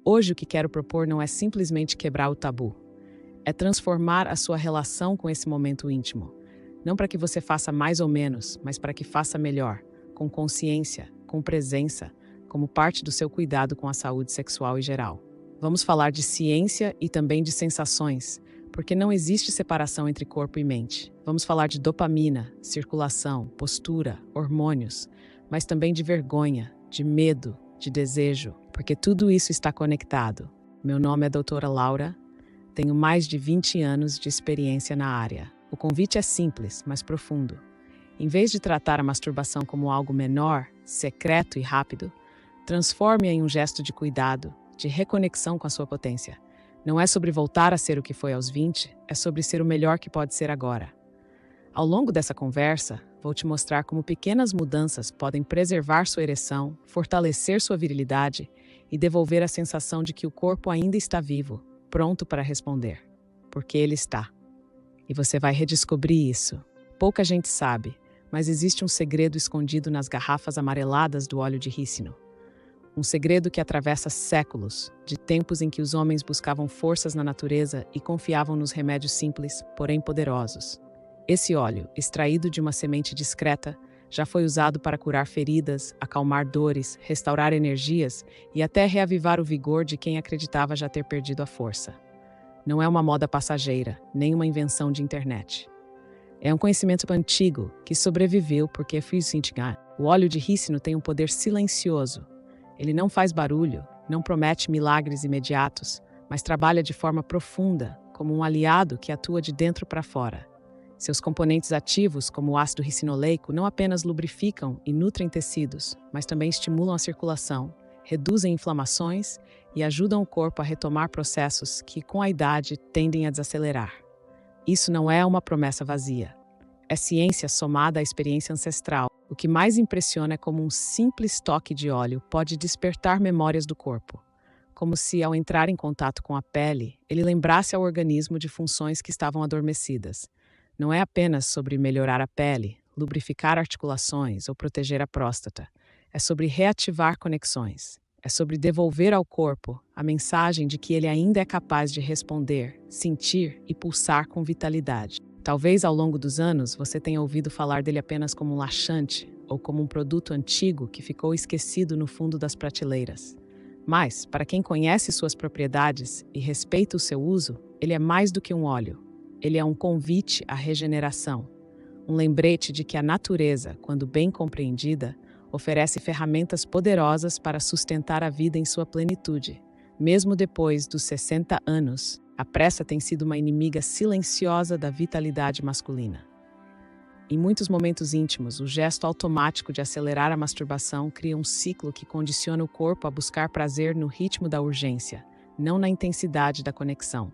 Hoje o que quero propor não é simplesmente quebrar o tabu, é transformar a sua relação com esse momento íntimo. Não para que você faça mais ou menos, mas para que faça melhor, com consciência, com presença, como parte do seu cuidado com a saúde sexual em geral. Vamos falar de ciência e também de sensações, porque não existe separação entre corpo e mente. Vamos falar de dopamina, circulação, postura, hormônios, mas também de vergonha, de medo, de desejo, porque tudo isso está conectado. Meu nome é doutora Laura, tenho mais de 20 anos de experiência na área. O convite é simples, mas profundo. Em vez de tratar a masturbação como algo menor, secreto e rápido, transforme-a em um gesto de cuidado, de reconexão com a sua potência. Não é sobre voltar a ser o que foi aos 20, é sobre ser o melhor que pode ser agora. Ao longo dessa conversa, vou te mostrar como pequenas mudanças podem preservar sua ereção, fortalecer sua virilidade e devolver a sensação de que o corpo ainda está vivo, pronto para responder. Porque ele está. E você vai redescobrir isso. Pouca gente sabe, mas existe um segredo escondido nas garrafas amareladas do óleo de rícino. Um segredo que atravessa séculos, de tempos em que os homens buscavam forças na natureza e confiavam nos remédios simples, porém poderosos. Esse óleo, extraído de uma semente discreta, já foi usado para curar feridas, acalmar dores, restaurar energias e até reavivar o vigor de quem acreditava já ter perdido a força. Não é uma moda passageira, nem uma invenção de internet. É um conhecimento antigo que sobreviveu porque o óleo de rícino tem um poder silencioso. Ele não faz barulho, não promete milagres imediatos, mas trabalha de forma profunda, como um aliado que atua de dentro para fora. Seus componentes ativos, como o ácido ricinoleico, não apenas lubrificam e nutrem tecidos, mas também estimulam a circulação, reduzem inflamações e ajudam o corpo a retomar processos que, com a idade, tendem a desacelerar. Isso não é uma promessa vazia. É ciência somada à experiência ancestral. O que mais impressiona é como um simples toque de óleo pode despertar memórias do corpo. Como se, ao entrar em contato com a pele, ele lembrasse ao organismo de funções que estavam adormecidas. Não é apenas sobre melhorar a pele, lubrificar articulações ou proteger a próstata. É sobre reativar conexões. É sobre devolver ao corpo a mensagem de que ele ainda é capaz de responder, sentir e pulsar com vitalidade. Talvez ao longo dos anos você tenha ouvido falar dele apenas como um laxante ou como um produto antigo que ficou esquecido no fundo das prateleiras. Mas, para quem conhece suas propriedades e respeita o seu uso, ele é mais do que um óleo. Ele é um convite à regeneração. Um lembrete de que a natureza, quando bem compreendida, oferece ferramentas poderosas para sustentar a vida em sua plenitude. Mesmo depois dos 60 anos, a pressa tem sido uma inimiga silenciosa da vitalidade masculina. Em muitos momentos íntimos, o gesto automático de acelerar a masturbação cria um ciclo que condiciona o corpo a buscar prazer no ritmo da urgência, não na intensidade da conexão.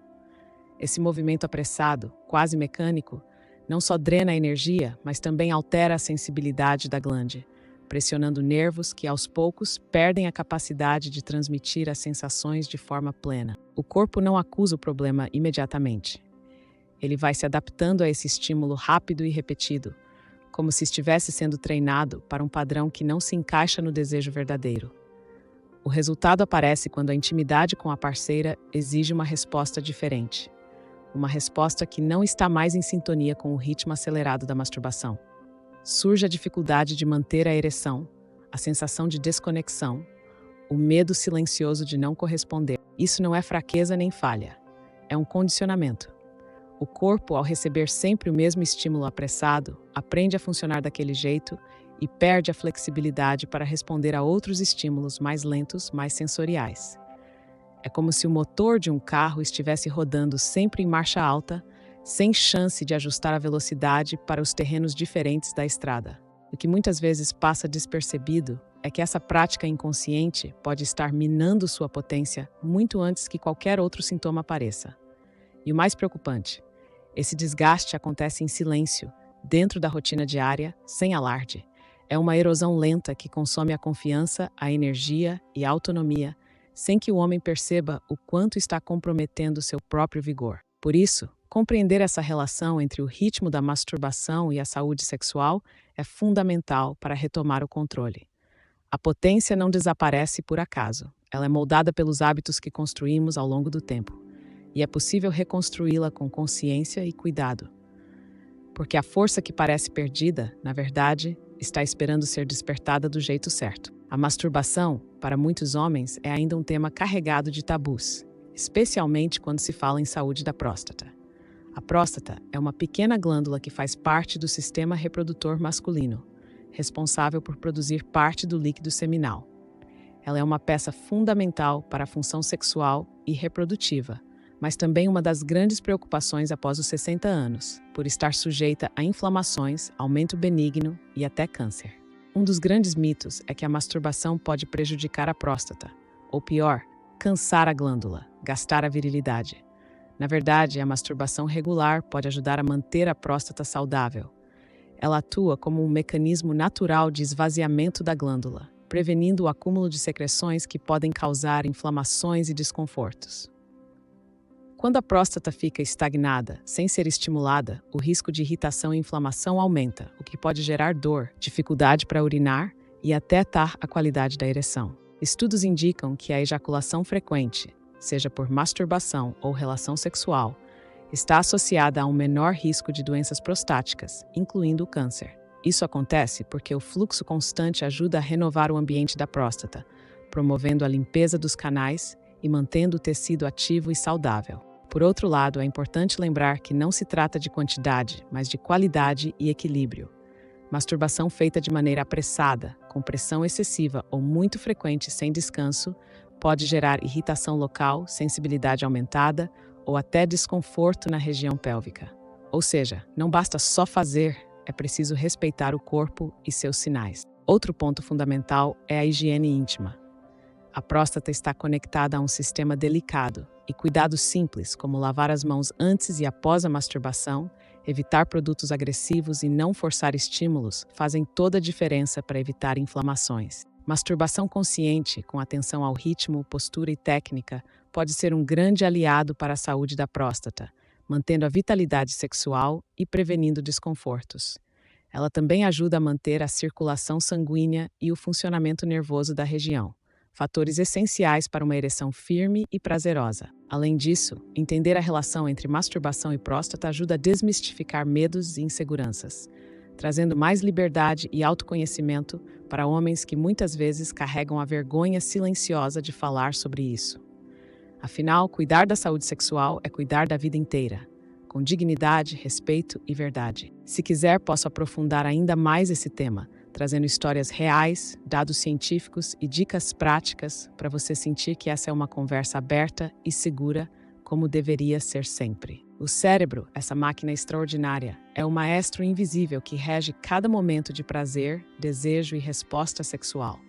Esse movimento apressado, quase mecânico, não só drena a energia, mas também altera a sensibilidade da glande, pressionando nervos que, aos poucos, perdem a capacidade de transmitir as sensações de forma plena. O corpo não acusa o problema imediatamente. Ele vai se adaptando a esse estímulo rápido e repetido, como se estivesse sendo treinado para um padrão que não se encaixa no desejo verdadeiro. O resultado aparece quando a intimidade com a parceira exige uma resposta diferente. Uma resposta que não está mais em sintonia com o ritmo acelerado da masturbação. Surge a dificuldade de manter a ereção, a sensação de desconexão, o medo silencioso de não corresponder. Isso não é fraqueza nem falha, é um condicionamento. O corpo, ao receber sempre o mesmo estímulo apressado, aprende a funcionar daquele jeito e perde a flexibilidade para responder a outros estímulos mais lentos, mais sensoriais. É como se o motor de um carro estivesse rodando sempre em marcha alta, sem chance de ajustar a velocidade para os terrenos diferentes da estrada. O que muitas vezes passa despercebido é que essa prática inconsciente pode estar minando sua potência muito antes que qualquer outro sintoma apareça. E o mais preocupante, esse desgaste acontece em silêncio, dentro da rotina diária, sem alarde. É uma erosão lenta que consome a confiança, a energia e a autonomia, sem que o homem perceba o quanto está comprometendo seu próprio vigor. Por isso, compreender essa relação entre o ritmo da masturbação e a saúde sexual é fundamental para retomar o controle. A potência não desaparece por acaso. Ela é moldada pelos hábitos que construímos ao longo do tempo. E é possível reconstruí-la com consciência e cuidado. Porque a força que parece perdida, na verdade, está esperando ser despertada do jeito certo. A masturbação, para muitos homens, é ainda um tema carregado de tabus, especialmente quando se fala em saúde da próstata. A próstata é uma pequena glândula que faz parte do sistema reprodutor masculino, responsável por produzir parte do líquido seminal. Ela é uma peça fundamental para a função sexual e reprodutiva, mas também uma das grandes preocupações após os 60 anos, por estar sujeita a inflamações, aumento benigno e até câncer. Um dos grandes mitos é que a masturbação pode prejudicar a próstata, ou pior, cansar a glândula, gastar a virilidade. Na verdade, a masturbação regular pode ajudar a manter a próstata saudável. Ela atua como um mecanismo natural de esvaziamento da glândula, prevenindo o acúmulo de secreções que podem causar inflamações e desconfortos. Quando a próstata fica estagnada, sem ser estimulada, o risco de irritação e inflamação aumenta, o que pode gerar dor, dificuldade para urinar e até atar a qualidade da ereção. Estudos indicam que a ejaculação frequente, seja por masturbação ou relação sexual, está associada a um menor risco de doenças prostáticas, incluindo o câncer. Isso acontece porque o fluxo constante ajuda a renovar o ambiente da próstata, promovendo a limpeza dos canais e mantendo o tecido ativo e saudável. Por outro lado, é importante lembrar que não se trata de quantidade, mas de qualidade e equilíbrio. Masturbação feita de maneira apressada, com pressão excessiva ou muito frequente sem descanso, pode gerar irritação local, sensibilidade aumentada ou até desconforto na região pélvica. Ou seja, não basta só fazer, é preciso respeitar o corpo e seus sinais. Outro ponto fundamental é a higiene íntima. A próstata está conectada a um sistema delicado e cuidados simples, como lavar as mãos antes e após a masturbação, evitar produtos agressivos e não forçar estímulos, fazem toda a diferença para evitar inflamações. Masturbação consciente, com atenção ao ritmo, postura e técnica, pode ser um grande aliado para a saúde da próstata, mantendo a vitalidade sexual e prevenindo desconfortos. Ela também ajuda a manter a circulação sanguínea e o funcionamento nervoso da região, fatores essenciais para uma ereção firme e prazerosa. Além disso, entender a relação entre masturbação e próstata ajuda a desmistificar medos e inseguranças, trazendo mais liberdade e autoconhecimento para homens que muitas vezes carregam a vergonha silenciosa de falar sobre isso. Afinal, cuidar da saúde sexual é cuidar da vida inteira, com dignidade, respeito e verdade. Se quiser, posso aprofundar ainda mais esse tema, trazendo histórias reais, dados científicos e dicas práticas para você sentir que essa é uma conversa aberta e segura, como deveria ser sempre. O cérebro, essa máquina extraordinária, é o maestro invisível que rege cada momento de prazer, desejo e resposta sexual.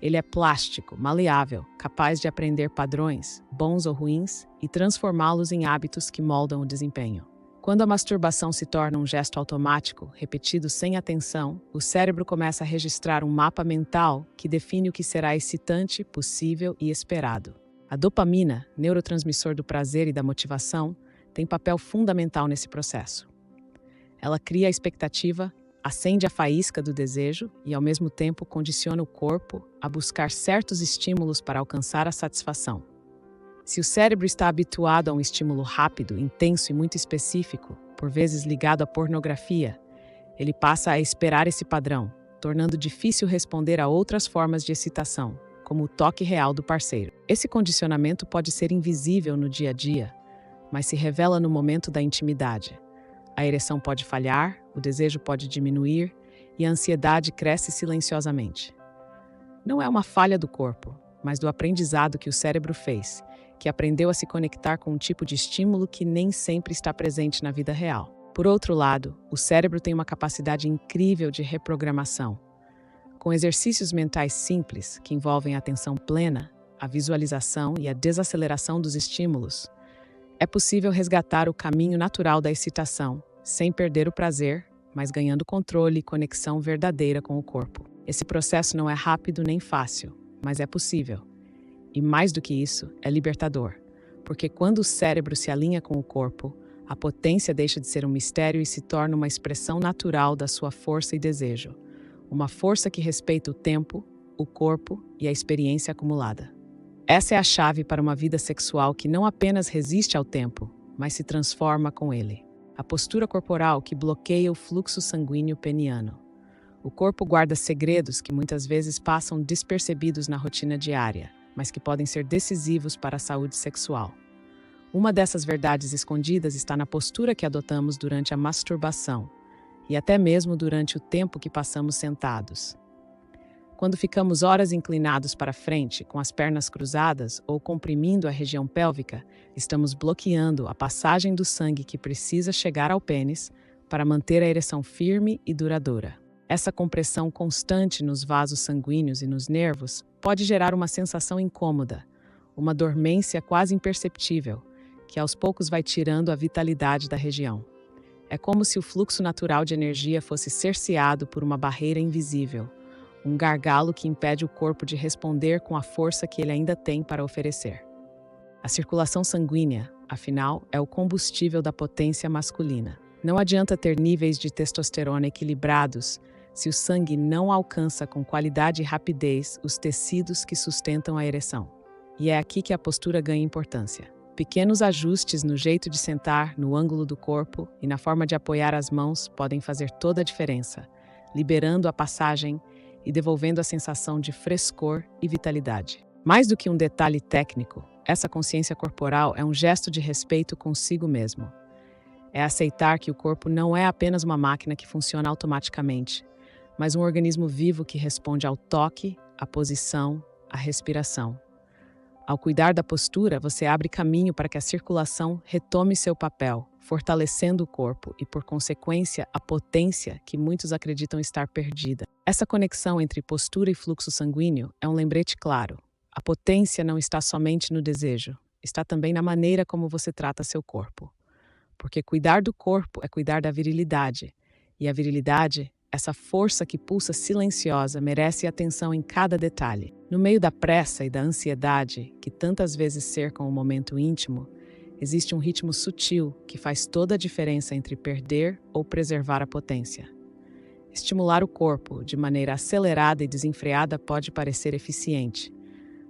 Ele é plástico, maleável, capaz de aprender padrões, bons ou ruins, e transformá-los em hábitos que moldam o desempenho. Quando a masturbação se torna um gesto automático, repetido sem atenção, o cérebro começa a registrar um mapa mental que define o que será excitante, possível e esperado. A dopamina, neurotransmissor do prazer e da motivação, tem papel fundamental nesse processo. Ela cria a expectativa, acende a faísca do desejo e, ao mesmo tempo, condiciona o corpo a buscar certos estímulos para alcançar a satisfação. Se o cérebro está habituado a um estímulo rápido, intenso e muito específico, por vezes ligado à pornografia, ele passa a esperar esse padrão, tornando difícil responder a outras formas de excitação, como o toque real do parceiro. Esse condicionamento pode ser invisível no dia a dia, mas se revela no momento da intimidade. A ereção pode falhar, o desejo pode diminuir e a ansiedade cresce silenciosamente. Não é uma falha do corpo, mas do aprendizado que o cérebro fez, que aprendeu a se conectar com um tipo de estímulo que nem sempre está presente na vida real. Por outro lado, o cérebro tem uma capacidade incrível de reprogramação. Com exercícios mentais simples, que envolvem a atenção plena, a visualização e a desaceleração dos estímulos, é possível resgatar o caminho natural da excitação, sem perder o prazer, mas ganhando controle e conexão verdadeira com o corpo. Esse processo não é rápido nem fácil, mas é possível. E mais do que isso, é libertador, porque quando o cérebro se alinha com o corpo, a potência deixa de ser um mistério e se torna uma expressão natural da sua força e desejo. Uma força que respeita o tempo, o corpo e a experiência acumulada. Essa é a chave para uma vida sexual que não apenas resiste ao tempo, mas se transforma com ele. A postura corporal que bloqueia o fluxo sanguíneo peniano. O corpo guarda segredos que muitas vezes passam despercebidos na rotina diária, mas que podem ser decisivos para a saúde sexual. Uma dessas verdades escondidas está na postura que adotamos durante a masturbação, e até mesmo durante o tempo que passamos sentados. Quando ficamos horas inclinados para frente, com as pernas cruzadas ou comprimindo a região pélvica, estamos bloqueando a passagem do sangue que precisa chegar ao pênis para manter a ereção firme e duradoura. Essa compressão constante nos vasos sanguíneos e nos nervos pode gerar uma sensação incômoda, uma dormência quase imperceptível, que aos poucos vai tirando a vitalidade da região. É como se o fluxo natural de energia fosse cerceado por uma barreira invisível, um gargalo que impede o corpo de responder com a força que ele ainda tem para oferecer. A circulação sanguínea, afinal, é o combustível da potência masculina. Não adianta ter níveis de testosterona equilibrados se o sangue não alcança com qualidade e rapidez os tecidos que sustentam a ereção. E é aqui que a postura ganha importância. Pequenos ajustes no jeito de sentar, no ângulo do corpo e na forma de apoiar as mãos podem fazer toda a diferença, liberando a passagem e devolvendo a sensação de frescor e vitalidade. Mais do que um detalhe técnico, essa consciência corporal é um gesto de respeito consigo mesmo. É aceitar que o corpo não é apenas uma máquina que funciona automaticamente, mas um organismo vivo que responde ao toque, à posição, à respiração. Ao cuidar da postura, você abre caminho para que a circulação retome seu papel, fortalecendo o corpo e, por consequência, a potência que muitos acreditam estar perdida. Essa conexão entre postura e fluxo sanguíneo é um lembrete claro. A potência não está somente no desejo, está também na maneira como você trata seu corpo. Porque cuidar do corpo é cuidar da virilidade, e a virilidade, essa força que pulsa silenciosa, merece atenção em cada detalhe. No meio da pressa e da ansiedade que tantas vezes cercam o momento íntimo, existe um ritmo sutil que faz toda a diferença entre perder ou preservar a potência. Estimular o corpo de maneira acelerada e desenfreada pode parecer eficiente,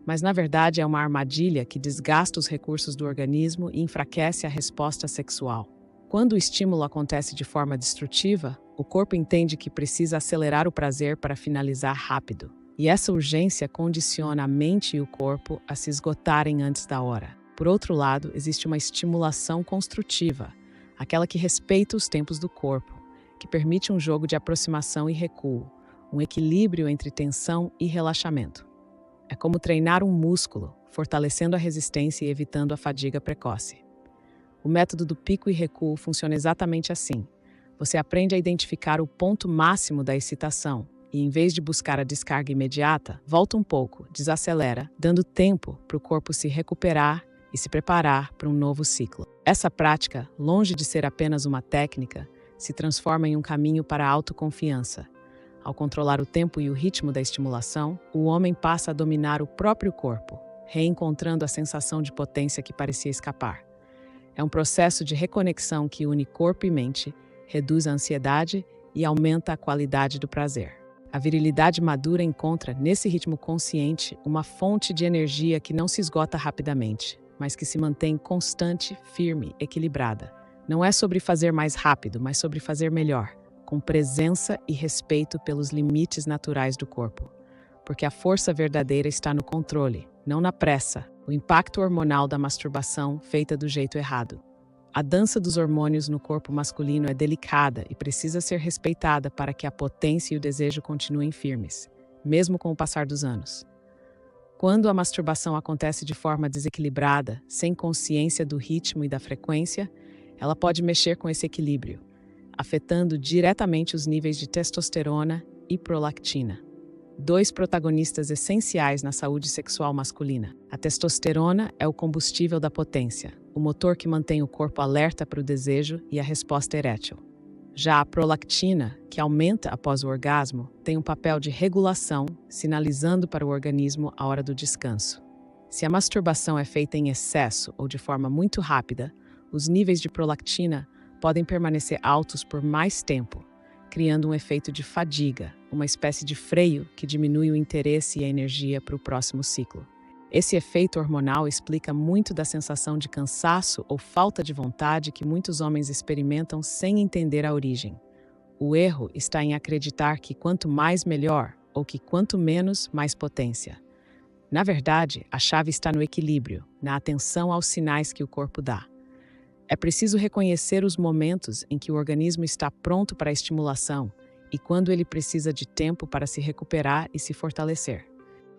mas na verdade é uma armadilha que desgasta os recursos do organismo e enfraquece a resposta sexual. Quando o estímulo acontece de forma destrutiva, o corpo entende que precisa acelerar o prazer para finalizar rápido. E essa urgência condiciona a mente e o corpo a se esgotarem antes da hora. Por outro lado, existe uma estimulação construtiva, aquela que respeita os tempos do corpo, que permite um jogo de aproximação e recuo, um equilíbrio entre tensão e relaxamento. É como treinar um músculo, fortalecendo a resistência e evitando a fadiga precoce. O método do pico e recuo funciona exatamente assim. Você aprende a identificar o ponto máximo da excitação e, em vez de buscar a descarga imediata, volta um pouco, desacelera, dando tempo para o corpo se recuperar e se preparar para um novo ciclo. Essa prática, longe de ser apenas uma técnica, se transforma em um caminho para a autoconfiança. Ao controlar o tempo e o ritmo da estimulação, o homem passa a dominar o próprio corpo, reencontrando a sensação de potência que parecia escapar. É um processo de reconexão que une corpo e mente, reduz a ansiedade e aumenta a qualidade do prazer. A virilidade madura encontra, nesse ritmo consciente, uma fonte de energia que não se esgota rapidamente, mas que se mantém constante, firme, equilibrada. Não é sobre fazer mais rápido, mas sobre fazer melhor, com presença e respeito pelos limites naturais do corpo. Porque a força verdadeira está no controle, não na pressa, o impacto hormonal da masturbação feita do jeito errado. A dança dos hormônios no corpo masculino é delicada e precisa ser respeitada para que a potência e o desejo continuem firmes, mesmo com o passar dos anos. Quando a masturbação acontece de forma desequilibrada, sem consciência do ritmo e da frequência, ela pode mexer com esse equilíbrio, afetando diretamente os níveis de testosterona e prolactina. Dois protagonistas essenciais na saúde sexual masculina. A testosterona é o combustível da potência, o motor que mantém o corpo alerta para o desejo e a resposta erétil. Já a prolactina, que aumenta após o orgasmo, tem um papel de regulação, sinalizando para o organismo a hora do descanso. Se a masturbação é feita em excesso ou de forma muito rápida, os níveis de prolactina podem permanecer altos por mais tempo, criando um efeito de fadiga, uma espécie de freio que diminui o interesse e a energia para o próximo ciclo. Esse efeito hormonal explica muito da sensação de cansaço ou falta de vontade que muitos homens experimentam sem entender a origem. O erro está em acreditar que quanto mais melhor, ou que quanto menos, mais potência. Na verdade, a chave está no equilíbrio, na atenção aos sinais que o corpo dá. É preciso reconhecer os momentos em que o organismo está pronto para a estimulação e quando ele precisa de tempo para se recuperar e se fortalecer.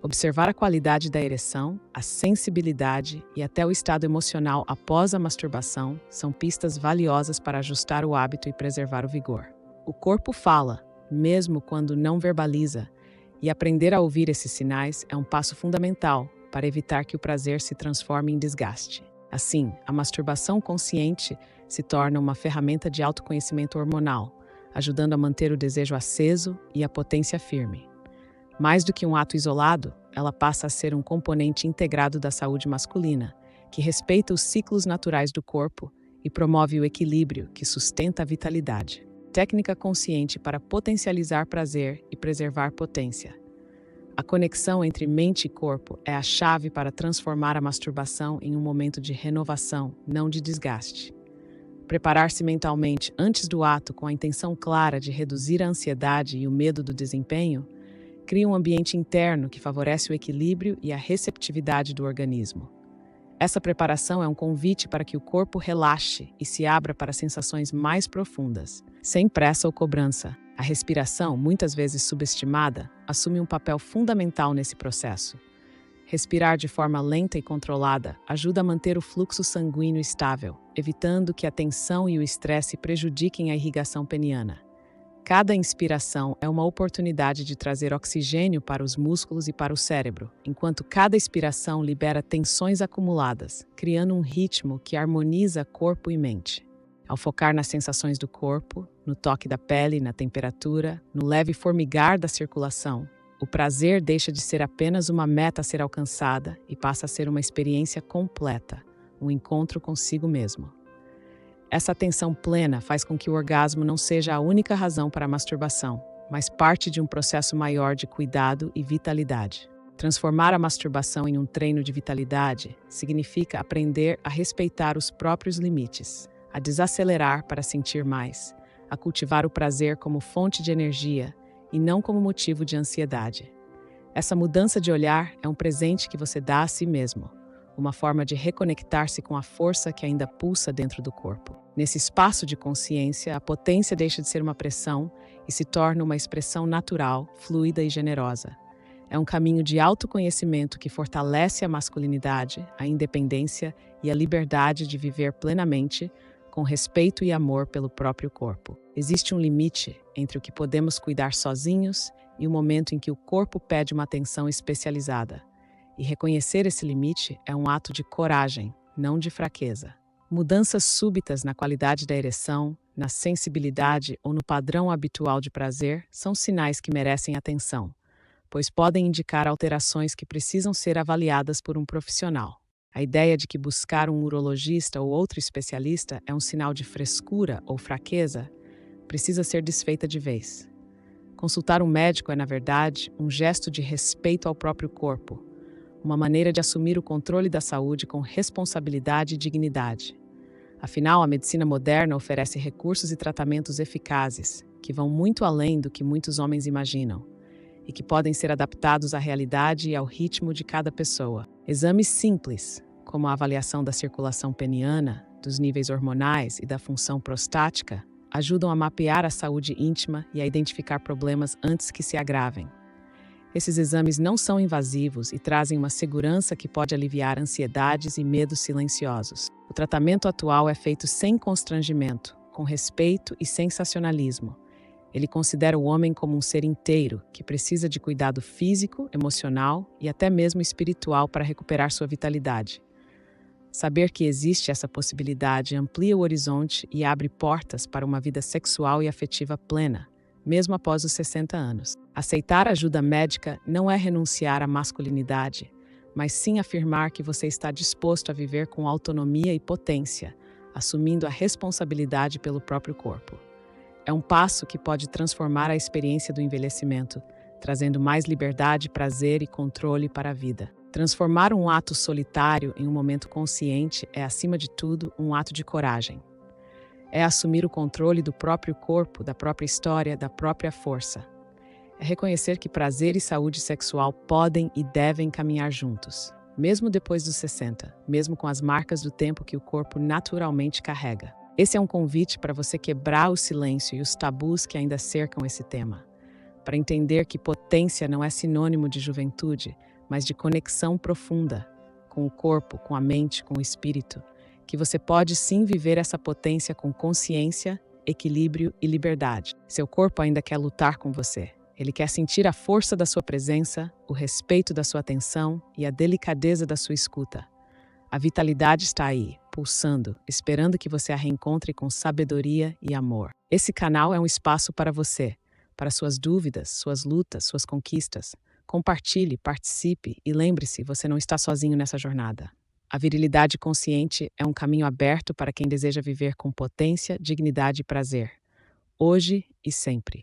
Observar a qualidade da ereção, a sensibilidade e até o estado emocional após a masturbação são pistas valiosas para ajustar o hábito e preservar o vigor. O corpo fala, mesmo quando não verbaliza, e aprender a ouvir esses sinais é um passo fundamental para evitar que o prazer se transforme em desgaste. Assim, a masturbação consciente se torna uma ferramenta de autoconhecimento hormonal, ajudando a manter o desejo aceso e a potência firme. Mais do que um ato isolado, ela passa a ser um componente integrado da saúde masculina, que respeita os ciclos naturais do corpo e promove o equilíbrio que sustenta a vitalidade. Técnica consciente para potencializar prazer e preservar potência. A conexão entre mente e corpo é a chave para transformar a masturbação em um momento de renovação, não de desgaste. Preparar-se mentalmente antes do ato com a intenção clara de reduzir a ansiedade e o medo do desempenho cria um ambiente interno que favorece o equilíbrio e a receptividade do organismo. Essa preparação é um convite para que o corpo relaxe e se abra para sensações mais profundas, sem pressa ou cobrança. A respiração, muitas vezes subestimada, assume um papel fundamental nesse processo. Respirar de forma lenta e controlada ajuda a manter o fluxo sanguíneo estável, evitando que a tensão e o estresse prejudiquem a irrigação peniana. Cada inspiração é uma oportunidade de trazer oxigênio para os músculos e para o cérebro, enquanto cada expiração libera tensões acumuladas, criando um ritmo que harmoniza corpo e mente. Ao focar nas sensações do corpo, no toque da pele, na temperatura, no leve formigar da circulação, o prazer deixa de ser apenas uma meta a ser alcançada e passa a ser uma experiência completa, um encontro consigo mesmo. Essa atenção plena faz com que o orgasmo não seja a única razão para a masturbação, mas parte de um processo maior de cuidado e vitalidade. Transformar a masturbação em um treino de vitalidade significa aprender a respeitar os próprios limites, a desacelerar para sentir mais, a cultivar o prazer como fonte de energia e não como motivo de ansiedade. Essa mudança de olhar é um presente que você dá a si mesmo, uma forma de reconectar-se com a força que ainda pulsa dentro do corpo. Nesse espaço de consciência, a potência deixa de ser uma pressão e se torna uma expressão natural, fluida e generosa. É um caminho de autoconhecimento que fortalece a masculinidade, a independência e a liberdade de viver plenamente, com respeito e amor pelo próprio corpo. Existe um limite entre o que podemos cuidar sozinhos e o momento em que o corpo pede uma atenção especializada. E reconhecer esse limite é um ato de coragem, não de fraqueza. Mudanças súbitas na qualidade da ereção, na sensibilidade ou no padrão habitual de prazer são sinais que merecem atenção, pois podem indicar alterações que precisam ser avaliadas por um profissional. A ideia de que buscar um urologista ou outro especialista é um sinal de frescura ou fraqueza precisa ser desfeita de vez. Consultar um médico é, na verdade, um gesto de respeito ao próprio corpo, uma maneira de assumir o controle da saúde com responsabilidade e dignidade. Afinal, a medicina moderna oferece recursos e tratamentos eficazes, que vão muito além do que muitos homens imaginam, e que podem ser adaptados à realidade e ao ritmo de cada pessoa. Exames simples, como a avaliação da circulação peniana, dos níveis hormonais e da função prostática, ajudam a mapear a saúde íntima e a identificar problemas antes que se agravem. Esses exames não são invasivos e trazem uma segurança que pode aliviar ansiedades e medos silenciosos. O tratamento atual é feito sem constrangimento, com respeito e sensacionalismo. Ele considera o homem como um ser inteiro, que precisa de cuidado físico, emocional e até mesmo espiritual para recuperar sua vitalidade. Saber que existe essa possibilidade amplia o horizonte e abre portas para uma vida sexual e afetiva plena, mesmo após os 60 anos. Aceitar ajuda médica não é renunciar à masculinidade, mas sim afirmar que você está disposto a viver com autonomia e potência, assumindo a responsabilidade pelo próprio corpo. É um passo que pode transformar a experiência do envelhecimento, trazendo mais liberdade, prazer e controle para a vida. Transformar um ato solitário em um momento consciente é, acima de tudo, um ato de coragem. É assumir o controle do próprio corpo, da própria história, da própria força. É reconhecer que prazer e saúde sexual podem e devem caminhar juntos, mesmo depois dos 60, mesmo com as marcas do tempo que o corpo naturalmente carrega. Esse é um convite para você quebrar o silêncio e os tabus que ainda cercam esse tema, para entender que potência não é sinônimo de juventude, mas de conexão profunda com o corpo, com a mente, com o espírito, que você pode sim viver essa potência com consciência, equilíbrio e liberdade. Seu corpo ainda quer lutar com você. Ele quer sentir a força da sua presença, o respeito da sua atenção e a delicadeza da sua escuta. A vitalidade está aí, pulsando, esperando que você a reencontre com sabedoria e amor. Esse canal é um espaço para você, para suas dúvidas, suas lutas, suas conquistas. Compartilhe, participe e lembre-se, você não está sozinho nessa jornada. A virilidade consciente é um caminho aberto para quem deseja viver com potência, dignidade e prazer, hoje e sempre.